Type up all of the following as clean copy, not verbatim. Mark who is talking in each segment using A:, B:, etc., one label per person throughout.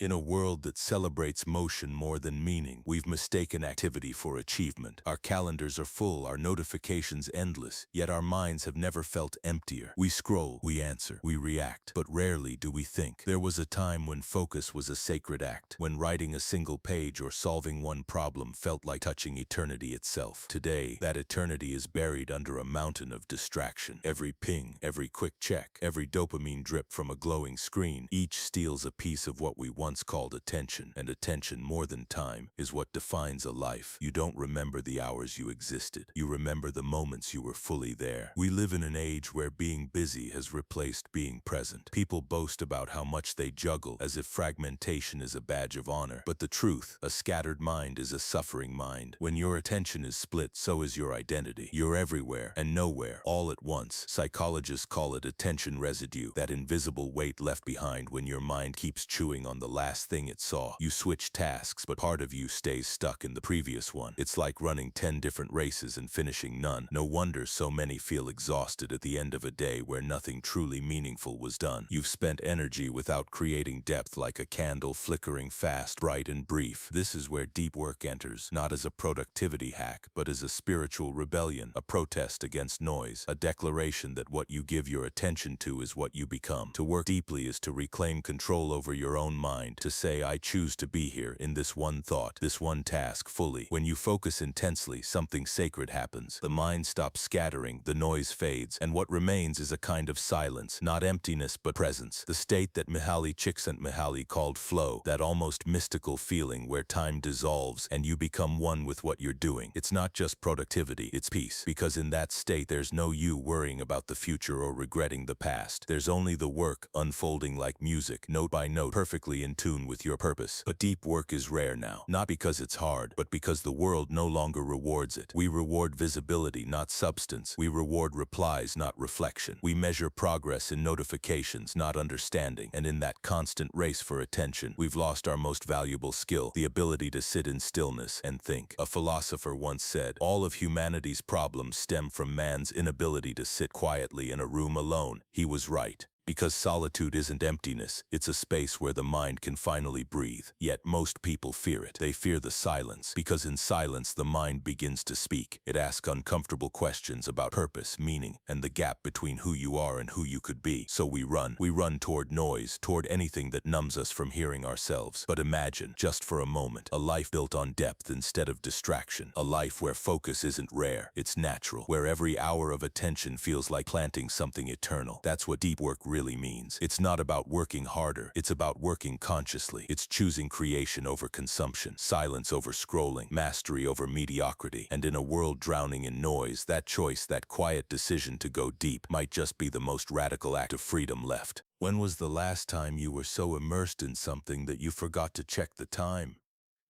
A: In a world that celebrates motion more than meaning, we've mistaken activity for achievement. Our calendars are full, our notifications endless, yet our minds have never felt emptier. We scroll, we answer, we react, but rarely do we think. There was a time when focus was a sacred act, when writing a single page or solving one problem felt like touching eternity itself. Today, that eternity is buried under a mountain of distraction. Every ping, every quick check, every dopamine drip from a glowing screen, each steals a piece of what we once called attention, and attention more than time is what defines a life. You don't remember the hours you existed. You remember the moments you were fully there. We live in an age where being busy has replaced being present. People boast about how much they juggle, as if fragmentation is a badge of honor. But the truth, a scattered mind is a suffering mind. When your attention is split, so is your identity. You're everywhere and nowhere, all at once. Psychologists call it attention residue, that invisible weight left behind when your mind keeps chewing on the last thing it saw. You switch tasks, but part of you stays stuck in the previous one. It's like running 10 different races and finishing none. No wonder so many feel exhausted at the end of a day where nothing truly meaningful was done. You've spent energy without creating depth, like a candle flickering fast, bright and brief. This is where deep work enters, not as a productivity hack, but as a spiritual rebellion, a protest against noise, a declaration that what you give your attention to is what you become. To work deeply is to reclaim control over your own mind, to say, I choose to be here in this one thought, this one task fully. When you focus intensely, something sacred happens. The mind stops scattering, the noise fades, and what remains is a kind of silence, not emptiness but presence. The state that Mihaly Csikszentmihalyi called flow, that almost mystical feeling where time dissolves and you become one with what you're doing. It's not just productivity, it's peace, because in that state there's no you worrying about the future or regretting the past. There's only the work unfolding like music, note by note, perfectly in tune with your purpose. But deep work is rare now, not because it's hard, but because the world no longer rewards it. We reward visibility, not substance. We reward replies, not reflection. We measure progress in notifications, not understanding. And in that constant race for attention, we've lost our most valuable skill, the ability to sit in stillness and think. A philosopher once said, all of humanity's problems stem from man's inability to sit quietly in a room alone. He was right. Because solitude isn't emptiness, it's a space where the mind can finally breathe. Yet most people fear it. They fear the silence, because in silence the mind begins to speak. It asks uncomfortable questions about purpose, meaning, and the gap between who you are and who you could be. So we run. We run toward noise, toward anything that numbs us from hearing ourselves. But imagine, just for a moment, a life built on depth instead of distraction. A life where focus isn't rare, it's natural. Where every hour of attention feels like planting something eternal. That's what deep work really means. It's not about working harder, it's about working consciously. It's choosing creation over consumption, silence over scrolling, mastery over mediocrity. And in a world drowning in noise, that choice, that quiet decision to go deep, might just be the most radical act of freedom left. When was the last time you were so immersed in something that you forgot to check the time?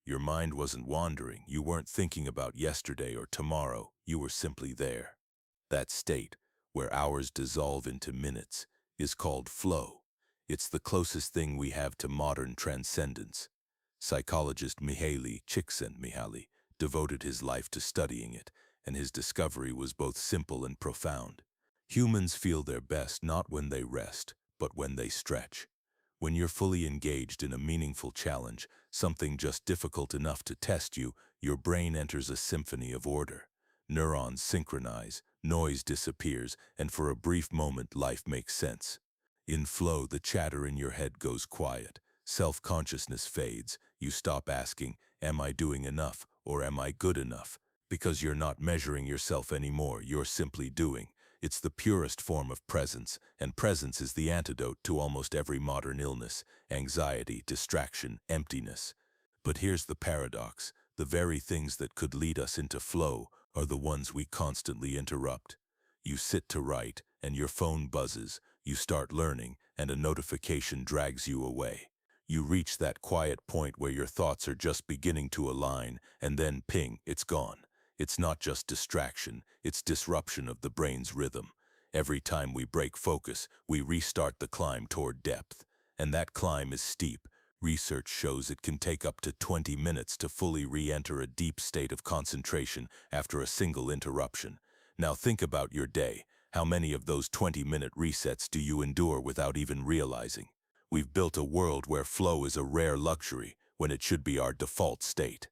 A: Your mind wasn't wandering, you weren't thinking about yesterday or tomorrow, you were simply there. That state, where hours dissolve into minutes, is called flow. It's the closest thing we have to modern transcendence. Psychologist Mihaly Csikszentmihalyi devoted his life to studying it, and his discovery was both simple and profound. Humans feel their best not when they rest, but when they stretch. When you're fully engaged in a meaningful challenge, something just difficult enough to test you, your brain enters a symphony of order. Neurons synchronize, noise disappears, and for a brief moment life makes sense. In flow, the chatter in your head goes quiet. Self-consciousness fades. You stop asking, am I doing enough, or am I good enough? Because you're not measuring yourself anymore, you're simply doing. It's the purest form of presence, and presence is the antidote to almost every modern illness, anxiety, distraction, emptiness. But here's the paradox. The very things that could lead us into flow are the ones we constantly interrupt. You sit to write, and your phone buzzes. You start learning, and a notification drags you away. You reach that quiet point where your thoughts are just beginning to align, and then ping, it's gone. It's not just distraction, it's disruption of the brain's rhythm. Every time we break focus, we restart the climb toward depth. And that climb is steep. Research shows it can take up to 20 minutes to fully re-enter a deep state of concentration after a single interruption. Now think about your day. How many of those 20-minute resets do you endure without even realizing? We've built a world where flow is a rare luxury when it should be our default state.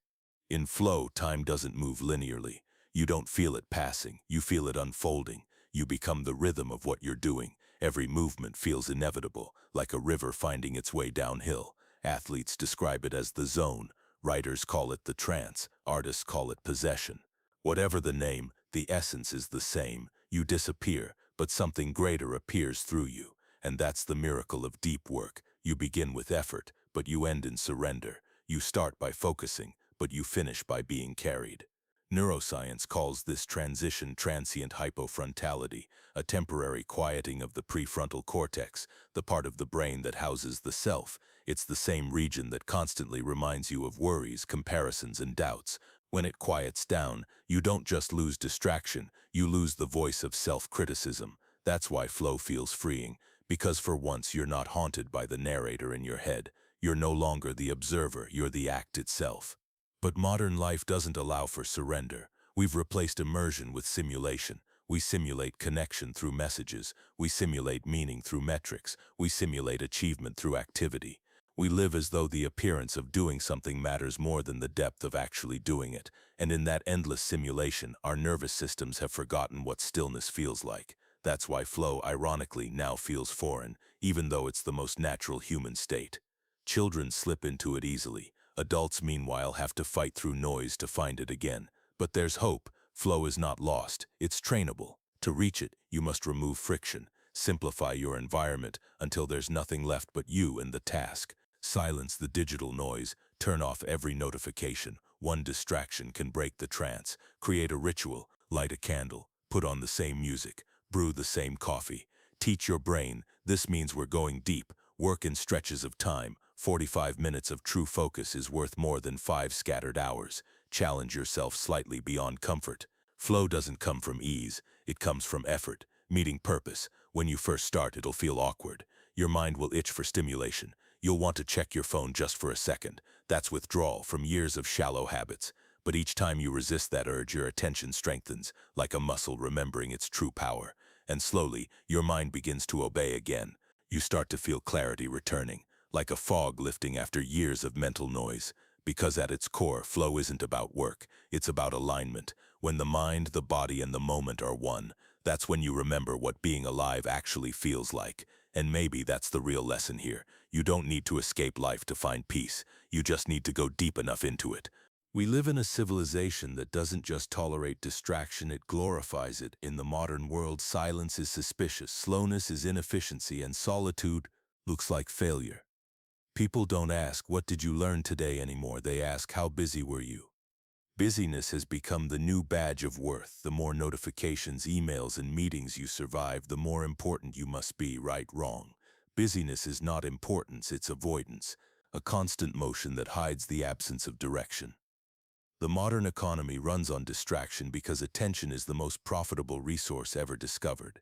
A: In flow, time doesn't move linearly. You don't feel it passing, you feel it unfolding. You become the rhythm of what you're doing. Every movement feels inevitable, like a river finding its way downhill. Athletes describe it as the zone. Writers call it the trance. Artists call it possession. Whatever the name, the essence is the same. You disappear, but something greater appears through you. And that's the miracle of deep work. You begin with effort, but you end in surrender. You start by focusing, but you finish by being carried. Neuroscience calls this transition transient hypofrontality, a temporary quieting of the prefrontal cortex, the part of the brain that houses the self. It's the same region that constantly reminds you of worries, comparisons, and doubts. When it quiets down, you don't just lose distraction, you lose the voice of self-criticism. That's why flow feels freeing, because for once you're not haunted by the narrator in your head. You're no longer the observer, you're the act itself. But modern life doesn't allow for surrender. We've replaced immersion with simulation. We simulate connection through messages. We simulate meaning through metrics. We simulate achievement through activity. We live as though the appearance of doing something matters more than the depth of actually doing it. And in that endless simulation, our nervous systems have forgotten what stillness feels like. That's why flow, ironically, now feels foreign, even though it's the most natural human state. Children slip into it easily. Adults, meanwhile, have to fight through noise to find it again. But there's hope. Flow is not lost. It's trainable. To reach it, you must remove friction. Simplify your environment until there's nothing left but you and the task. Silence the digital noise. Turn off every notification. One distraction can break the trance. Create a ritual. Light a candle. Put on the same music. Brew the same coffee. Teach your brain, this means we're going deep. Work in stretches of time. 45 minutes of true focus is worth more than 5 scattered hours. Challenge yourself slightly beyond comfort. Flow doesn't come from ease, it comes from effort, meeting purpose. When you first start, it'll feel awkward. Your mind will itch for stimulation. You'll want to check your phone just for a second. That's withdrawal from years of shallow habits. But each time you resist that urge, your attention strengthens, like a muscle remembering its true power. And slowly, your mind begins to obey again. You start to feel clarity returning, like a fog lifting after years of mental noise. Because at its core, flow isn't about work, it's about alignment. When the mind, the body, and the moment are one, that's when you remember what being alive actually feels like. And maybe that's the real lesson here. You don't need to escape life to find peace. You just need to go deep enough into it. We live in a civilization that doesn't just tolerate distraction, it glorifies it. In the modern world, silence is suspicious, slowness is inefficiency, and solitude looks like failure. People don't ask, "What did you learn today?" anymore. They ask, "How busy were you?" Busyness has become the new badge of worth. The more notifications, emails, and meetings you survive, the more important you must be. Right, wrong. Busyness is not importance, it's avoidance, a constant motion that hides the absence of direction. The modern economy runs on distraction because attention is the most profitable resource ever discovered.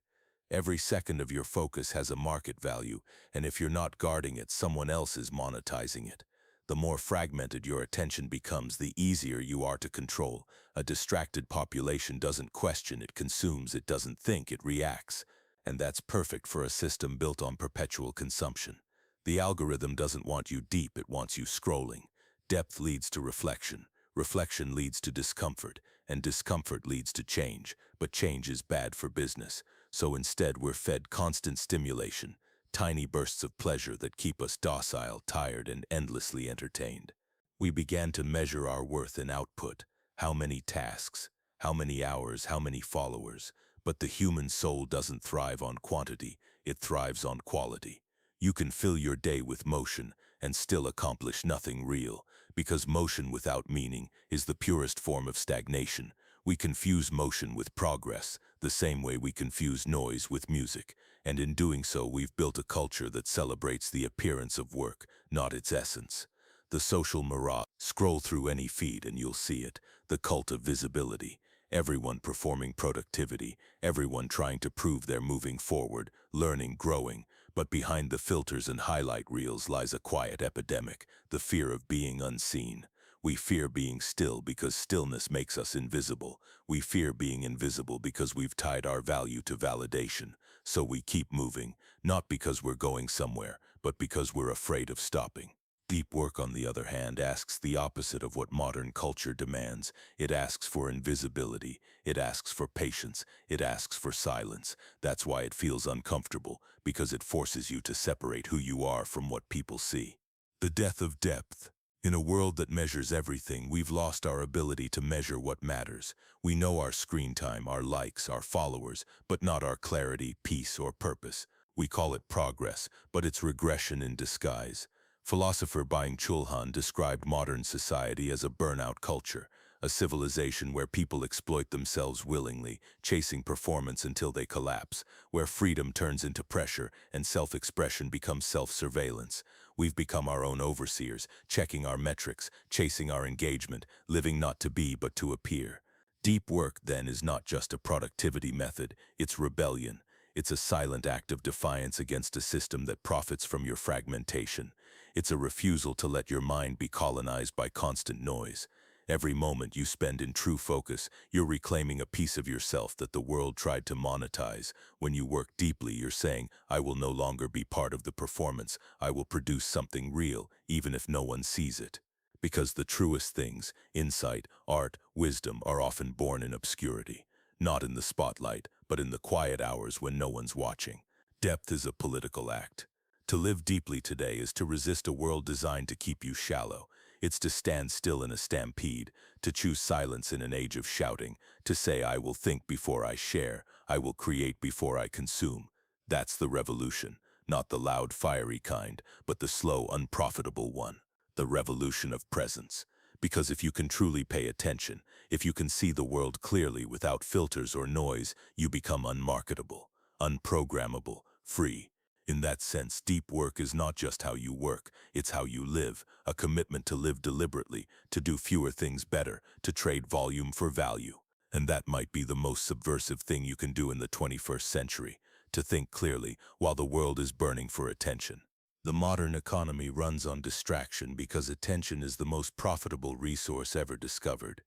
A: Every second of your focus has a market value, and if you're not guarding it, someone else is monetizing it. The more fragmented your attention becomes, the easier you are to control. A distracted population doesn't question, it consumes, it doesn't think, it reacts. And that's perfect for a system built on perpetual consumption. The algorithm doesn't want you deep, it wants you scrolling. Depth leads to reflection. Reflection leads to discomfort, and discomfort leads to change, but change is bad for business. So instead, we're fed constant stimulation, tiny bursts of pleasure that keep us docile, tired, and endlessly entertained. We began to measure our worth in output, how many tasks, how many hours, how many followers. But the human soul doesn't thrive on quantity, it thrives on quality. You can fill your day with motion and still accomplish nothing real, because motion without meaning is the purest form of stagnation. We confuse motion with progress, the same way we confuse noise with music, and in doing so we've built a culture that celebrates the appearance of work, not its essence. The social mirage, scroll through any feed and you'll see it, the cult of visibility. Everyone performing productivity, everyone trying to prove they're moving forward, learning, growing. But behind the filters and highlight reels lies a quiet epidemic, the fear of being unseen. We fear being still because stillness makes us invisible. We fear being invisible because we've tied our value to validation. So we keep moving, not because we're going somewhere, but because we're afraid of stopping. Deep work, on the other hand, asks the opposite of what modern culture demands. It asks for invisibility. It asks for patience. It asks for silence. That's why it feels uncomfortable, because it forces you to separate who you are from what people see. The death of depth. In a world that measures everything, we've lost our ability to measure what matters. We know our screen time, our likes, our followers, but not our clarity, peace, or purpose. We call it progress, but it's regression in disguise. Philosopher Byung-Chul Han described modern society as a burnout culture, a civilization where people exploit themselves willingly, chasing performance until they collapse, where freedom turns into pressure and self-expression becomes self-surveillance. We've become our own overseers, checking our metrics, chasing our engagement, living not to be but to appear. Deep work, then, is not just a productivity method, it's rebellion. It's a silent act of defiance against a system that profits from your fragmentation. It's a refusal to let your mind be colonized by constant noise. Every moment you spend in true focus, you're reclaiming a piece of yourself that the world tried to monetize. When you work deeply, you're saying, I will no longer be part of the performance. I will produce something real, even if no one sees it. Because the truest things, insight, art, wisdom, are often born in obscurity. Not in the spotlight, but in the quiet hours when no one's watching. Depth is a political act. To live deeply today is to resist a world designed to keep you shallow. It's to stand still in a stampede, to choose silence in an age of shouting, to say, I will think before I share, I will create before I consume. That's the revolution, not the loud, fiery kind, but the slow, unprofitable one. The revolution of presence. Because if you can truly pay attention, if you can see the world clearly without filters or noise, you become unmarketable, unprogrammable, free. In that sense, deep work is not just how you work, it's how you live, a commitment to live deliberately, to do fewer things better, to trade volume for value. And that might be the most subversive thing you can do in the 21st century, to think clearly while the world is burning for attention. The modern economy runs on distraction because attention is the most profitable resource ever discovered.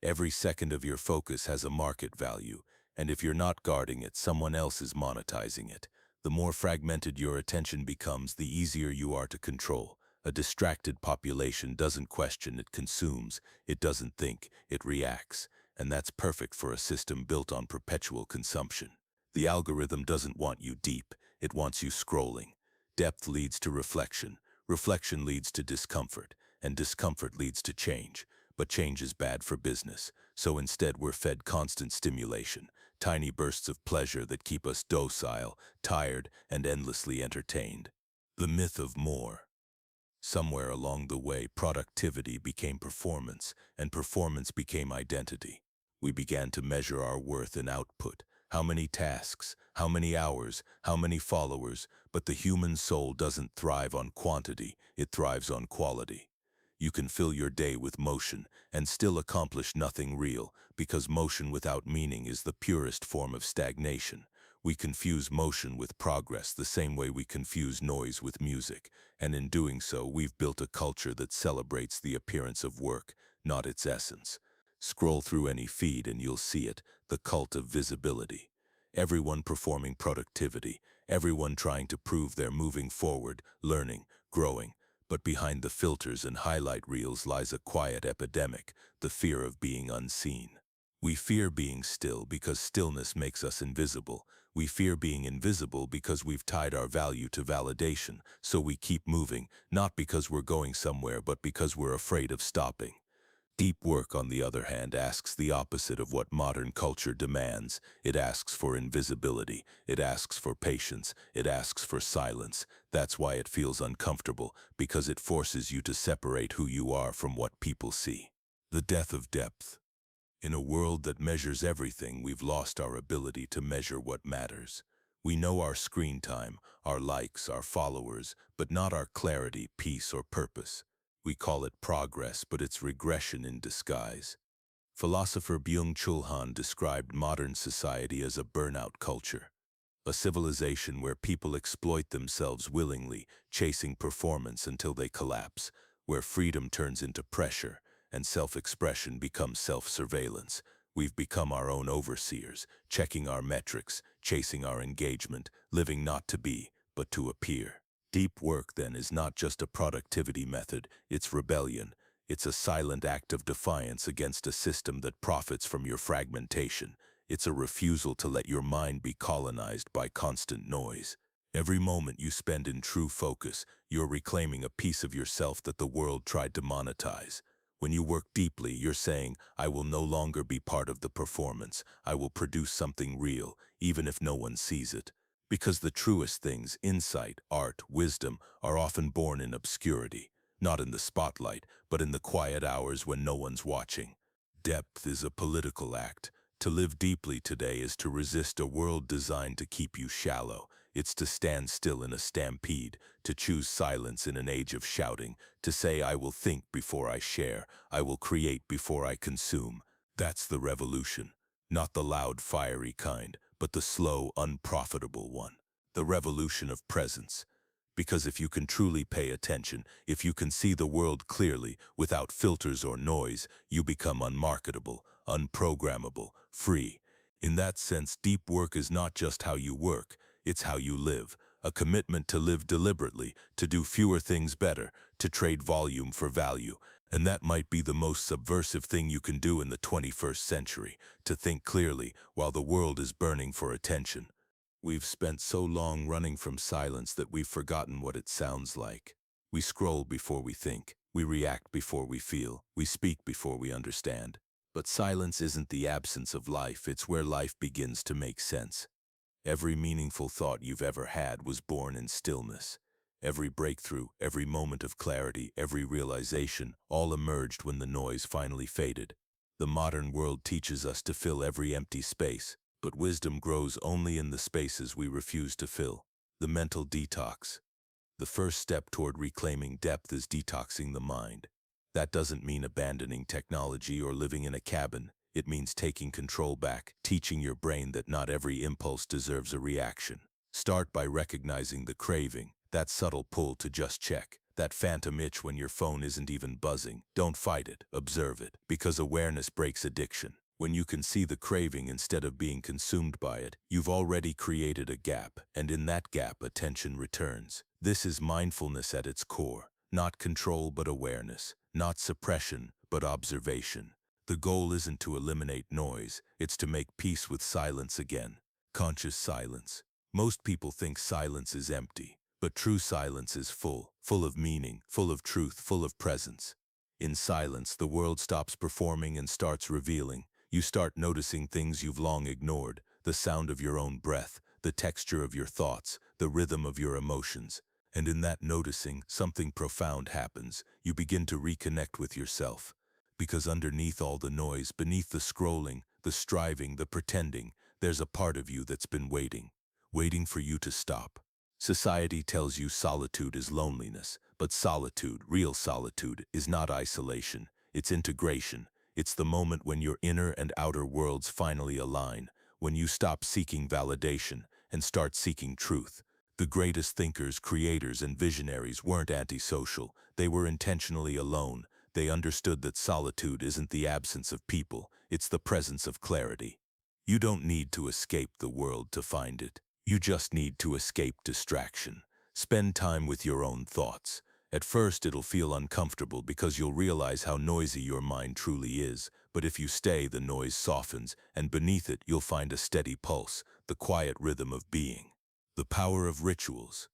A: Every second of your focus has a market value, and if you're not guarding it, someone else is monetizing it. The more fragmented your attention becomes, the easier you are to control. A distracted population doesn't question, it consumes. It doesn't think, it reacts. And that's perfect for a system built on perpetual consumption. The algorithm doesn't want you deep, it wants you scrolling. Depth leads to reflection, reflection leads to discomfort, and discomfort leads to change. But change is bad for business, so instead we're fed constant stimulation, tiny bursts of pleasure that keep us docile, tired, and endlessly entertained. The myth of more. Somewhere along the way, productivity became performance, and performance became identity. We began to measure our worth in output. How many tasks, how many hours, how many followers, but the human soul doesn't thrive on quantity, it thrives on quality. You can fill your day with motion and still accomplish nothing real, because motion without meaning is the purest form of stagnation. We confuse motion with progress the same way we confuse noise with music, and in doing so, we've built a culture that celebrates the appearance of work, not its essence. Scroll through any feed and you'll see it, the cult of visibility. Everyone performing productivity, everyone trying to prove they're moving forward, learning, growing. But behind the filters and highlight reels lies a quiet epidemic, the fear of being unseen. We fear being still because stillness makes us invisible. We fear being invisible because we've tied our value to validation, so we keep moving, not because we're going somewhere, but because we're afraid of stopping. Deep work, on the other hand, asks the opposite of what modern culture demands. It asks for invisibility, it asks for patience, it asks for silence. That's why it feels uncomfortable, because it forces you to separate who you are from what people see. The death of depth. In a world that measures everything, we've lost our ability to measure what matters. We know our screen time, our likes, our followers, but not our clarity, peace, or purpose. We call it progress, but it's regression in disguise. Philosopher Byung-Chul Han described modern society as a burnout culture, a civilization where people exploit themselves willingly, chasing performance until they collapse, where freedom turns into pressure and self-expression becomes self-surveillance. We've become our own overseers, checking our metrics, chasing our engagement, living not to be, but to appear. Deep work, then, is not just a productivity method, it's rebellion. It's a silent act of defiance against a system that profits from your fragmentation. It's a refusal to let your mind be colonized by constant noise. Every moment you spend in true focus, you're reclaiming a piece of yourself that the world tried to monetize. When you work deeply, you're saying, I will no longer be part of the performance. I will produce something real, even if no one sees it. Because the truest things, insight, art, wisdom, are often born in obscurity, not in the spotlight, but in the quiet hours when no one's watching. Depth is a political act. To live deeply today is to resist a world designed to keep you shallow. It's to stand still in a stampede, to choose silence in an age of shouting, to say, I will think before I share, I will create before I consume. That's the revolution. Not the loud, fiery kind, but the slow, unprofitable one. The revolution of presence. Because if you can truly pay attention, if you can see the world clearly, without filters or noise, you become unmarketable, unprogrammable, free. In that sense, deep work is not just how you work, it's how you live. A commitment to live deliberately, to do fewer things better, to trade volume for value. And that might be the most subversive thing you can do in the 21st century, to think clearly while the world is burning for attention. We've spent so long running from silence that we've forgotten what it sounds like. We scroll before we think. We react before we feel. We speak before we understand. But silence isn't the absence of life, it's where life begins to make sense. Every meaningful thought you've ever had was born in stillness. Every breakthrough, every moment of clarity, every realization, all emerged when the noise finally faded. The modern world teaches us to fill every empty space, but wisdom grows only in the spaces we refuse to fill. The mental detox. The first step toward reclaiming depth is detoxing the mind. That doesn't mean abandoning technology or living in a cabin. It means taking control back, teaching your brain that not every impulse deserves a reaction. Start by recognizing the craving, that subtle pull to just check, that phantom itch when your phone isn't even buzzing. Don't fight it, observe it, because awareness breaks addiction. When you can see the craving instead of being consumed by it, you've already created a gap, and in that gap, attention returns. This is mindfulness at its core. Not control, but awareness. Not suppression, but observation. The goal isn't to eliminate noise, it's to make peace with silence again. Conscious silence. Most people think silence is empty, but true silence is full of meaning, full of truth, full of presence. In silence, the world stops performing and starts revealing. You start noticing things you've long ignored, the sound of your own breath, the texture of your thoughts, the rhythm of your emotions. And in that noticing, something profound happens. You begin to reconnect with yourself. Because underneath all the noise, beneath the scrolling, the striving, the pretending, there's a part of you that's been waiting for you to stop. Society tells you solitude is loneliness, but solitude, real solitude, is not isolation, it's integration. It's the moment when your inner and outer worlds finally align, when you stop seeking validation and start seeking truth. The greatest thinkers, creators, and visionaries weren't antisocial, they were intentionally alone. They understood that solitude isn't the absence of people, it's the presence of clarity. You don't need to escape the world to find it. You just need to escape distraction. Spend time with your own thoughts. At first it'll feel uncomfortable because you'll realize how noisy your mind truly is, but if you stay, the noise softens, and beneath it you'll find a steady pulse, the quiet rhythm of being. The power of rituals.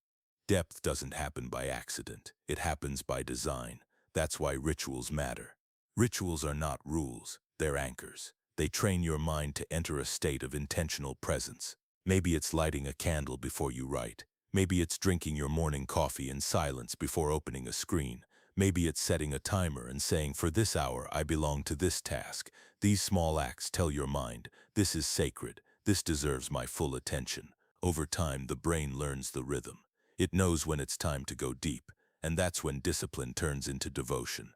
A: Depth doesn't happen by accident, it happens by design. That's why rituals matter. Rituals are not rules, they're anchors. They train your mind to enter a state of intentional presence. Maybe it's lighting a candle before you write. Maybe it's drinking your morning coffee in silence before opening a screen. Maybe it's setting a timer and saying, for this hour, I belong to this task. These small acts tell your mind, this is sacred, this deserves my full attention. Over time, the brain learns the rhythm. It knows when it's time to go deep, and that's when discipline turns into devotion.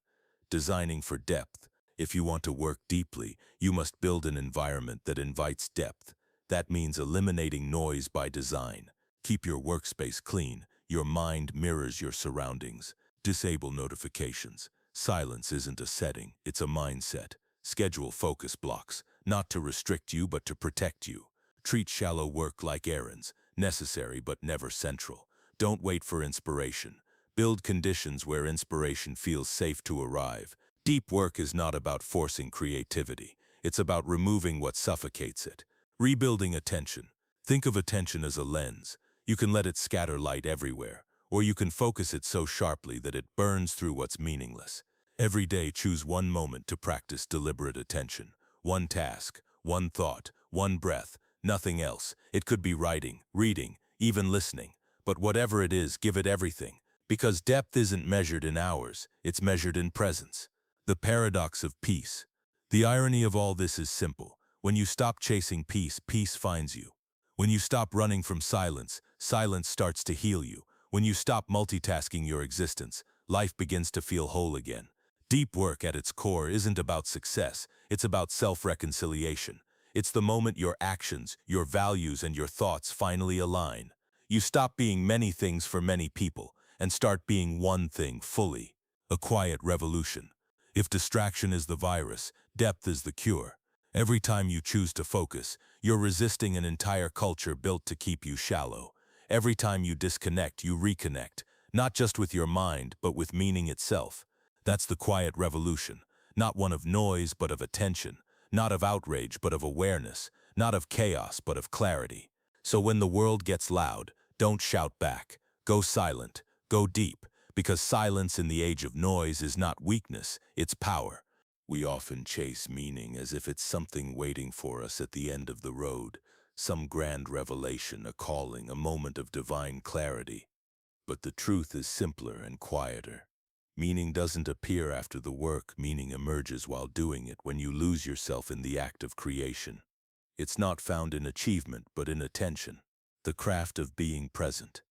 A: Designing for depth. If you want to work deeply, you must build an environment that invites depth. That means eliminating noise by design. Keep your workspace clean. Your mind mirrors your surroundings. Disable notifications. Silence isn't a setting, it's a mindset. Schedule focus blocks, not to restrict you but to protect you. Treat shallow work like errands, necessary but never central. Don't wait for inspiration. Build conditions where inspiration feels safe to arrive. Deep work is not about forcing creativity. It's about removing what suffocates it. Rebuilding attention. Think of attention as a lens. You can let it scatter light everywhere, or you can focus it so sharply that it burns through what's meaningless. Every day choose one moment to practice deliberate attention. One task, one thought, one breath, nothing else. It could be writing, reading, even listening. But whatever it is, give it everything. Because depth isn't measured in hours, it's measured in presence. The paradox of peace. The irony of all this is simple. When you stop chasing peace, peace finds you. When you stop running from silence, silence starts to heal you. When you stop multitasking your existence, life begins to feel whole again. Deep work at its core isn't about success, it's about self-reconciliation. It's the moment your actions, your values, and your thoughts finally align. You stop being many things for many people and start being one thing fully. A quiet revolution. If distraction is the virus, depth is the cure. Every time you choose to focus, you're resisting an entire culture built to keep you shallow. Every time you disconnect, you reconnect, not just with your mind, but with meaning itself. That's the quiet revolution, not one of noise, but of attention, not of outrage, but of awareness, not of chaos, but of clarity. So when the world gets loud, don't shout back. Go silent, go deep, because silence in the age of noise is not weakness, it's power. We often chase meaning as if it's something waiting for us at the end of the road, some grand revelation, a calling, a moment of divine clarity. But the truth is simpler and quieter. Meaning doesn't appear after the work, meaning emerges while doing it when you lose yourself in the act of creation. It's not found in achievement, but in attention, the craft of being present.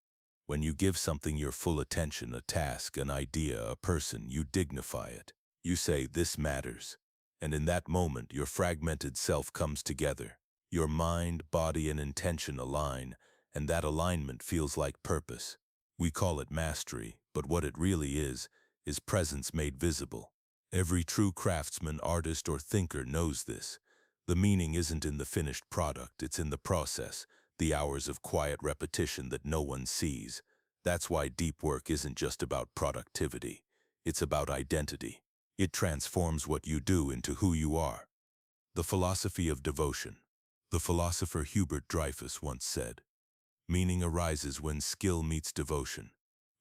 A: When you give something your full attention, a task, an idea, a person, you dignify it. You say, this matters. And in that moment, your fragmented self comes together. Your mind, body, and intention align, and that alignment feels like purpose. We call it mastery, but what it really is presence made visible. Every true craftsman, artist, or thinker knows this. The meaning isn't in the finished product, it's in the process, the hours of quiet repetition that no one sees. That's why deep work isn't just about productivity. It's about identity. It transforms what you do into who you are. The philosophy of devotion. The philosopher Hubert Dreyfus once said, meaning arises when skill meets devotion.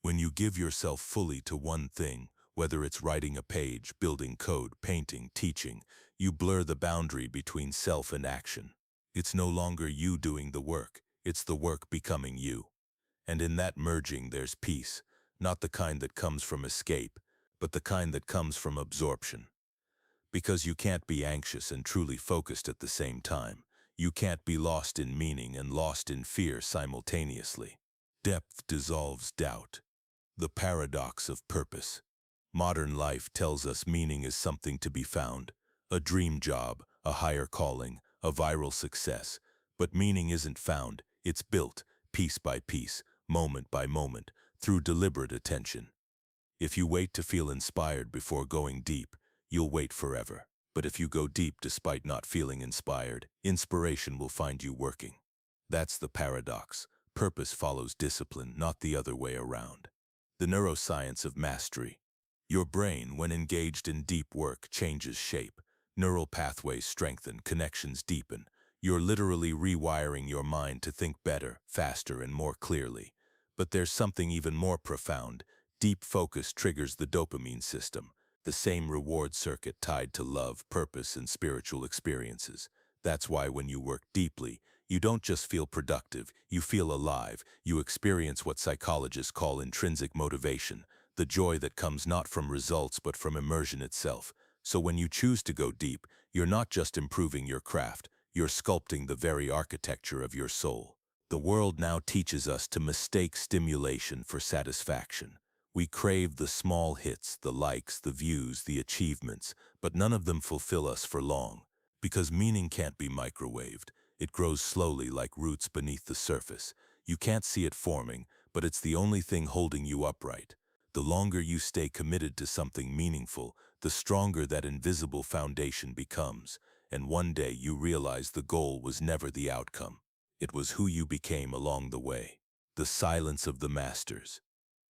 A: When you give yourself fully to one thing, whether it's writing a page, building code, painting, teaching, you blur the boundary between self and action. It's no longer you doing the work, it's the work becoming you. And in that merging there's peace, not the kind that comes from escape, but the kind that comes from absorption. Because you can't be anxious and truly focused at the same time. You can't be lost in meaning and lost in fear simultaneously. Depth dissolves doubt. The paradox of purpose. Modern life tells us meaning is something to be found, a dream job, a higher calling, a viral success. But meaning isn't found, it's built, piece by piece, moment by moment, through deliberate attention. If you wait to feel inspired before going deep, you'll wait forever. But if you go deep despite not feeling inspired, inspiration will find you working. That's the paradox. Purpose follows discipline, not the other way around. The neuroscience of mastery. Your brain, when engaged in deep work, changes shape. Neural pathways strengthen, connections deepen. You're literally rewiring your mind to think better, faster, and more clearly. But there's something even more profound. Deep focus triggers the dopamine system, the same reward circuit tied to love, purpose, and spiritual experiences. That's why when you work deeply, you don't just feel productive, you feel alive. You experience what psychologists call intrinsic motivation, the joy that comes not from results but from immersion itself. So when you choose to go deep, you're not just improving your craft, you're sculpting the very architecture of your soul. The world now teaches us to mistake stimulation for satisfaction. We crave the small hits, the likes, the views, the achievements, but none of them fulfill us for long. Because meaning can't be microwaved. It grows slowly like roots beneath the surface. You can't see it forming, but it's the only thing holding you upright. The longer you stay committed to something meaningful, the stronger that invisible foundation becomes. And one day you realize the goal was never the outcome. It was who you became along the way. The silence of the masters.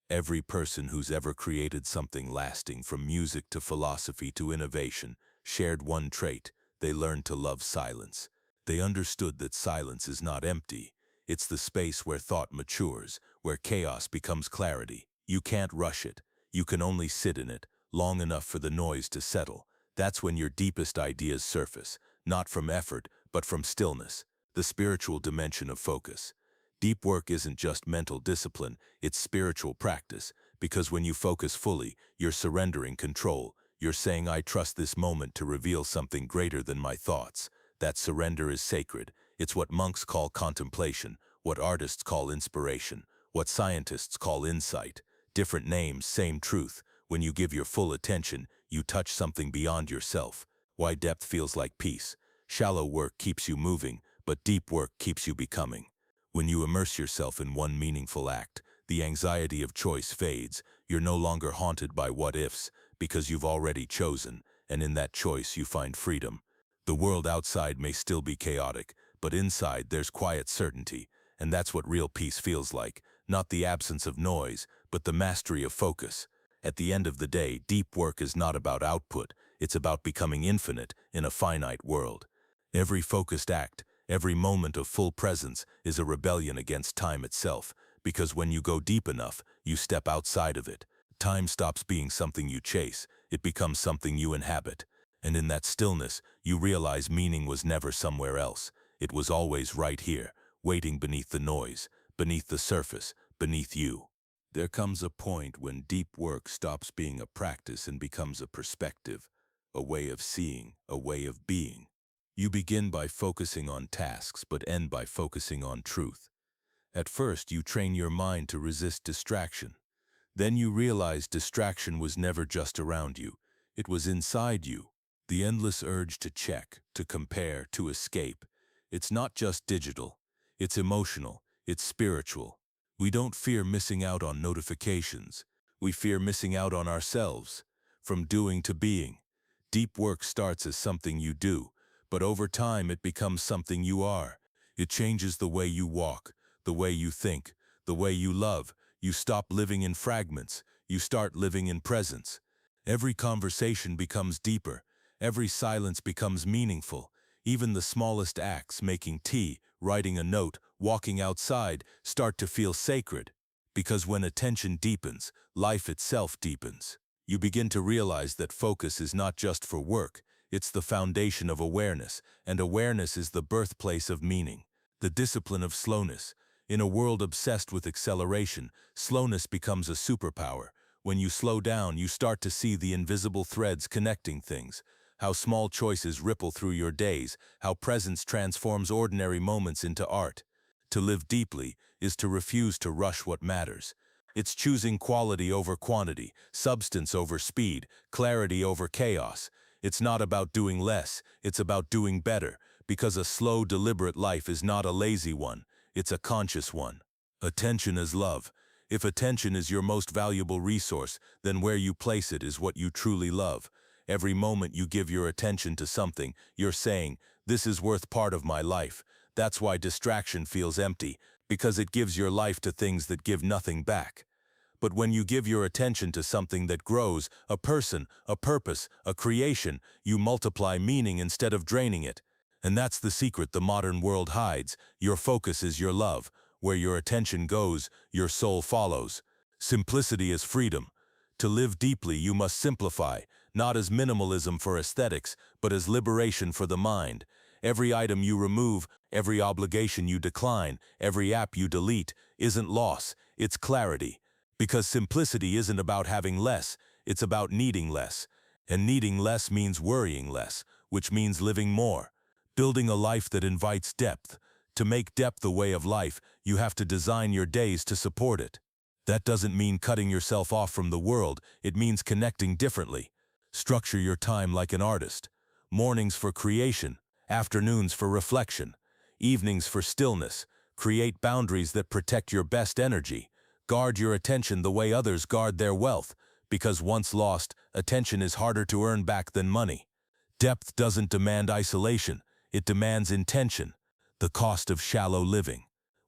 A: Every person who's ever created something lasting, from music to philosophy to innovation, shared one trait: they learned to love silence. They understood that silence is not empty. It's the space where thought matures, where chaos becomes clarity. You can't rush it. You can only sit in it, long enough for the noise to settle. That's when your deepest ideas surface, not from effort, but from stillness, the spiritual dimension of focus. Deep work isn't just mental discipline, it's spiritual practice, because when you focus fully, you're surrendering control. You're saying, I trust this moment to reveal something greater than my thoughts. That surrender is sacred. It's what monks call contemplation, what artists call inspiration, what scientists call insight. Different names, same truth. When you give your full attention, you touch something beyond yourself. Why depth feels like peace. Shallow work keeps you moving, but deep work keeps you becoming. When you immerse yourself in one meaningful act, the anxiety of choice fades. You're no longer haunted by what-ifs, because you've already chosen, and in that choice you find freedom. The world outside may still be chaotic, but inside there's quiet certainty, and that's what real peace feels like. Not the absence of noise, but the mastery of focus. At the end of the day, deep work is not about output, it's about becoming infinite in a finite world. Every focused act, every moment of full presence is a rebellion against time itself, because when you go deep enough, you step outside of it. Time stops being something you chase, it becomes something you inhabit. And in that stillness, you realize meaning was never somewhere else. It was always right here, waiting beneath the noise, beneath the surface, beneath you. There comes a point when deep work stops being a practice and becomes a perspective, a way of seeing, a way of being. You begin by focusing on tasks, but end by focusing on truth. At first, you train your mind to resist distraction. Then you realize distraction was never just around you. It was inside you. The endless urge to check, to compare, to escape. It's not just digital. It's emotional. It's spiritual. We don't fear missing out on notifications. We fear missing out on ourselves. From doing to being. Deep work starts as something you do, but over time it becomes something you are. It changes the way you walk, the way you think, the way you love. You stop living in fragments. You start living in presence. Every conversation becomes deeper. Every silence becomes meaningful. Even the smallest acts, making tea, writing a note, walking outside, start to feel sacred. Because when attention deepens, life itself deepens. You begin to realize that focus is not just for work, it's the foundation of awareness, and awareness is the birthplace of meaning. The discipline of slowness. In a world obsessed with acceleration, slowness becomes a superpower. When you slow down, you start to see the invisible threads connecting things. How small choices ripple through your days, how presence transforms ordinary moments into art. To live deeply is to refuse to rush what matters. It's choosing quality over quantity, substance over speed, clarity over chaos. It's not about doing less, it's about doing better, because a slow, deliberate life is not a lazy one, it's a conscious one. Attention is love. If attention is your most valuable resource, then where you place it is what you truly love. Every moment you give your attention to something, you're saying, this is worth part of my life. That's why distraction feels empty, because it gives your life to things that give nothing back. But when you give your attention to something that grows, a person, a purpose, a creation, you multiply meaning instead of draining it. And that's the secret the modern world hides. Your focus is your love. Where your attention goes, your soul follows. Simplicity is freedom. To live deeply, you must simplify, not as minimalism for aesthetics, but as liberation for the mind. Every item you remove, every obligation you decline, every app you delete, isn't loss, it's clarity. Because simplicity isn't about having less, it's about needing less. And needing less means worrying less, which means living more. Building a life that invites depth. To make depth a way of life, you have to design your days to support it. That doesn't mean cutting yourself off from the world, it means connecting differently. Structure your time like an artist. Mornings for creation, afternoons for reflection, evenings for stillness. Create boundaries that protect your best energy. Guard your attention the way others guard their wealth, because once lost, attention is harder to earn back than money. Depth doesn't demand isolation, it demands intention. The cost of shallow living.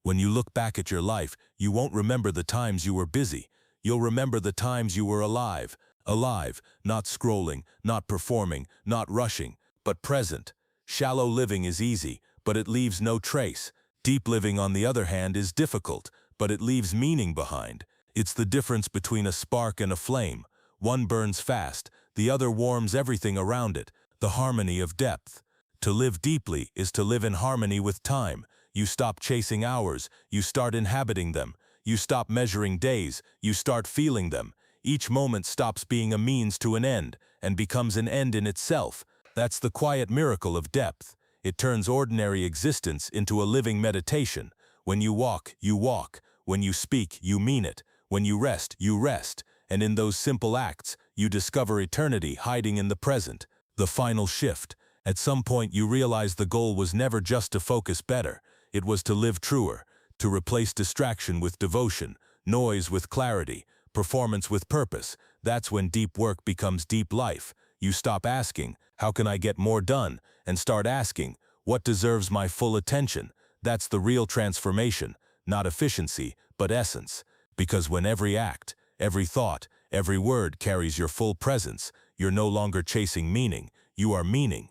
A: When you look back at your life, you won't remember the times you were busy. You'll remember the times you were alive. Alive, not scrolling, not performing, not rushing, but present. Shallow living is easy, but it leaves no trace. Deep living, on the other hand, is difficult, but it leaves meaning behind. It's the difference between a spark and a flame. One burns fast, the other warms everything around it. The harmony of depth. To live deeply is to live in harmony with time. You stop chasing hours, you start inhabiting them. You stop measuring days, you start feeling them. Each moment stops being a means to an end and becomes an end in itself. That's the quiet miracle of depth. It turns ordinary existence into a living meditation. When you walk, you walk. When you speak, you mean it. When you rest, you rest. And in those simple acts, you discover eternity hiding in the present. The final shift. At some point you realize the goal was never just to focus better. It was to live truer, to replace distraction with devotion, noise with clarity, performance with purpose. That's when deep work becomes deep life. You stop asking, how can I get more done? And start asking, what deserves my full attention? That's the real transformation, not efficiency, but essence. Because when every act, every thought, every word carries your full presence, you're no longer chasing meaning, you are meaning.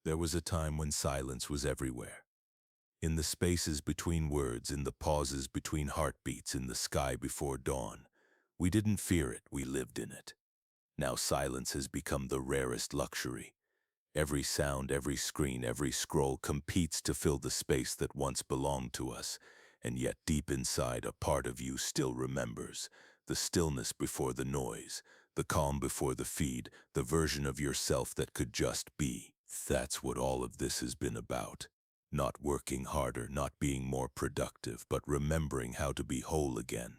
A: There was a time when silence was everywhere. In the spaces between words, in the pauses between heartbeats, in the sky before dawn. We didn't fear it, we lived in it. Now silence has become the rarest luxury. Every sound, every screen, every scroll competes to fill the space that once belonged to us, and yet deep inside a part of you still remembers. The stillness before the noise, the calm before the feed, the version of yourself that could just be. That's what all of this has been about. Not working harder, not being more productive, but remembering how to be whole again.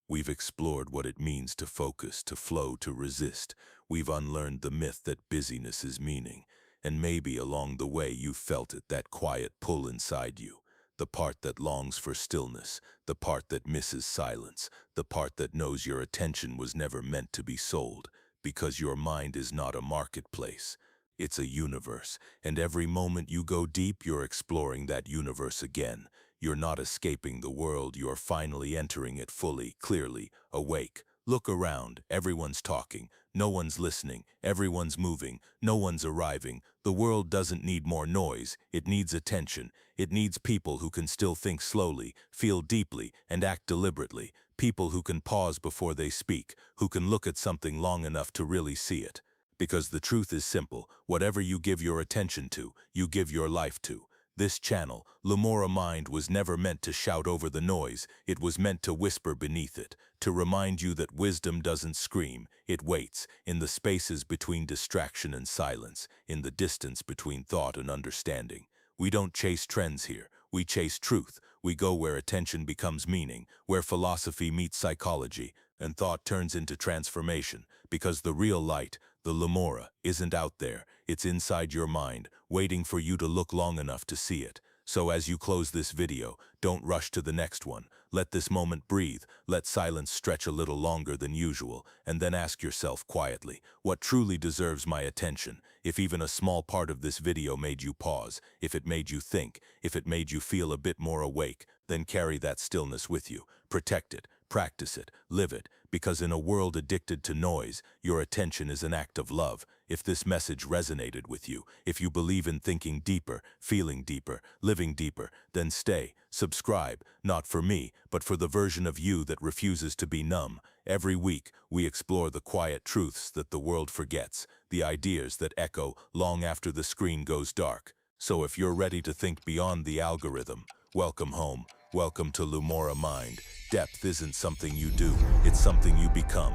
A: We've explored what it means to focus, to flow, to resist. We've unlearned the myth that busyness is meaning. And maybe along the way you felt it, that quiet pull inside you. The part that longs for stillness, the part that misses silence, the part that knows your attention was never meant to be sold, because your mind is not a marketplace. It's a universe, and every moment you go deep, you're exploring that universe again. You're not escaping the world, you're finally entering it fully, clearly, awake. Look around, everyone's talking, no one's listening, everyone's moving, no one's arriving. The world doesn't need more noise, it needs attention. It needs people who can still think slowly, feel deeply, and act deliberately. People who can pause before they speak, who can look at something long enough to really see it. Because the truth is simple, whatever you give your attention to, you give your life to. This channel, Lumora Mind, was never meant to shout over the noise, it was meant to whisper beneath it, to remind you that wisdom doesn't scream, it waits, in the spaces between distraction and silence, in the distance between thought and understanding. We don't chase trends here, we chase truth. We go where attention becomes meaning, where philosophy meets psychology, and thought turns into transformation, because the real light, the Lumora, isn't out there, it's inside your mind, waiting for you to look long enough to see it. So as you close this video, don't rush to the next one. Let this moment breathe, let silence stretch a little longer than usual, and then ask yourself quietly, what truly deserves my attention? If even a small part of this video made you pause, if it made you think, if it made you feel a bit more awake, then carry that stillness with you. Protect it, practice it, live it, because in a world addicted to noise, your attention is an act of love. If this message resonated with you, if you believe in thinking deeper, feeling deeper, living deeper, then stay, subscribe, not for me, but for the version of you that refuses to be numb. Every week, we explore the quiet truths that the world forgets, the ideas that echo long after the screen goes dark. So if you're ready to think beyond the algorithm, welcome home. Welcome to Lumora Mind. Depth isn't something you do, it's something you become.